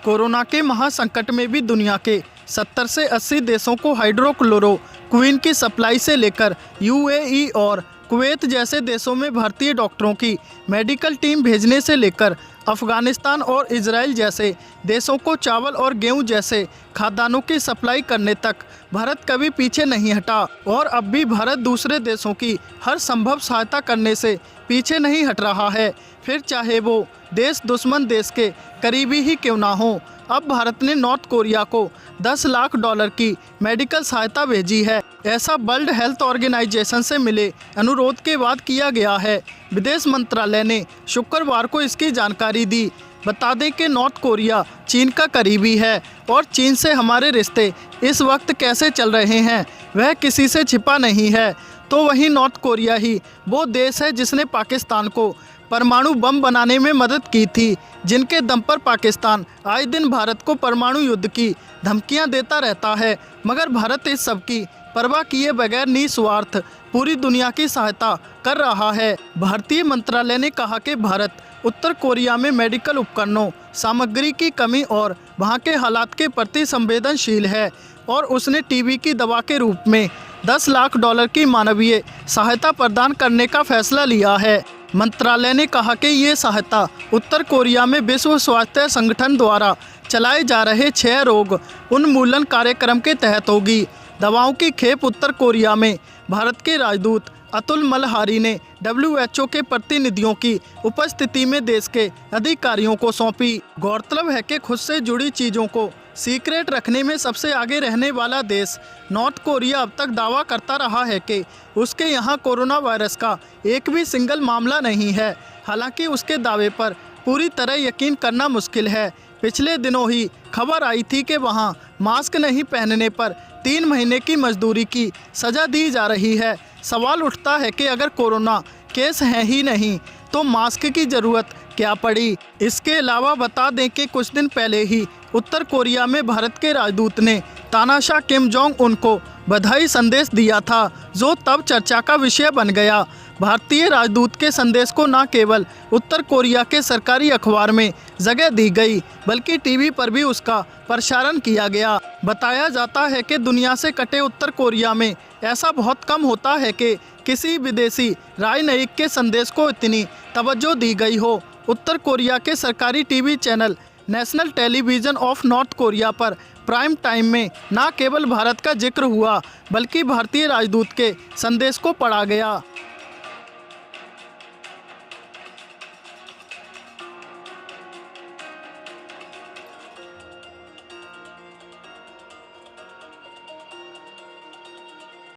Corona के महासंकट में भी दुनिया के 70 से 80 देशों को हाइड्रोक्लोरोक्विन की सप्लाई से लेकर यूएई और कुवैत जैसे देशों में भारतीय डॉक्टरों की मेडिकल टीम भेजने से लेकर अफगानिस्तान और इजराइल जैसे देशों को चावल और गेहूं जैसे खाद्यान्नों की सप्लाई करने तक भारत कभी पीछे नहीं हटा और अब भी भारत दूसरे देशों की हर संभव सहायता करने से पीछे नहीं हट रहा है, फिर चाहे वो देश दुश्मन देश के करीबी ही क्यों ना हो। अब भारत ने नॉर्थ कोरिया को $10 लाख की मेडिकल सहायता भेजी है। ऐसा वर्ल्ड हेल्थ ऑर्गेनाइजेशन से मिले अनुरोध के बाद किया गया है। विदेश मंत्रालय ने शुक्रवार को इसकी जानकारी दी। बता दें कि नॉर्थ कोरिया चीन का करीबी है और चीन से हमारे रिश्ते इस वक्त कैसे चल रहे हैं वह किसी से छिपा नहीं है। तो वहीं नॉर्थ कोरिया ही वो देश है जिसने पाकिस्तान को परमाणु बम बनाने में मदद की थी, जिनके दम पर पाकिस्तान आए दिन भारत को परमाणु युद्ध की धमकियां देता रहता है। मगर भारत इस सब की परवाह किए बगैर निस्वार्थ पूरी दुनिया की सहायता कर रहा है। भारतीय मंत्रालय ने कहा कि भारत उत्तर कोरिया में मेडिकल उपकरणों, सामग्री की कमी और वहां के हालात के प्रति संवेदनशील है और उसने टीबी की दवा के रूप में $10 लाख की मानवीय सहायता प्रदान करने का फैसला लिया है। मंत्रालय ने कहा कि ये सहायता उत्तर कोरिया में विश्व स्वास्थ्य संगठन द्वारा चलाए जा रहे 6 रोग उन्मूलन कार्यक्रम के तहत होगी। दवाओं की खेप उत्तर कोरिया में भारत के राजदूत अतुल मलहारी ने WHO के प्रतिनिधियों की उपस्थिति में देश के अधिकारियों को सौंपी। गौरतलब है कि खुद से जुड़ी चीज़ों को सीक्रेट रखने में सबसे आगे रहने वाला देश नॉर्थ कोरिया अब तक दावा करता रहा है कि उसके यहाँ कोरोना वायरस का एक भी सिंगल मामला नहीं है। हालांकि उसके दावे पर पूरी तरह यकीन करना मुश्किल है। पिछले दिनों ही खबर आई थी कि वहाँ मास्क नहीं पहनने पर 3 महीने की मजदूरी की सज़ा दी जा रही है। सवाल उठता है कि अगर कोरोना केस है ही नहीं तो मास्क की ज़रूरत क्या पड़ी। इसके अलावा बता दें कि कुछ दिन पहले ही उत्तर कोरिया में भारत के राजदूत ने तानाशाह किम जोंग उन को बधाई संदेश दिया था, जो तब चर्चा का विषय बन गया। भारतीय राजदूत के संदेश को न केवल उत्तर कोरिया के सरकारी अखबार में जगह दी गई बल्कि टीवी पर भी उसका प्रसारण किया गया। बताया जाता है कि दुनिया से कटे उत्तर कोरिया में ऐसा बहुत कम होता है कि किसी विदेशी राजनयिक के संदेश को इतनी तवज्जो दी गई हो। उत्तर कोरिया के सरकारी TV channel national television of north Korea पर प्राइम टाइम में न केवल भारत का जिक्र हुआ बल्कि भारतीय राजदूत के संदेश को पढ़ा गया।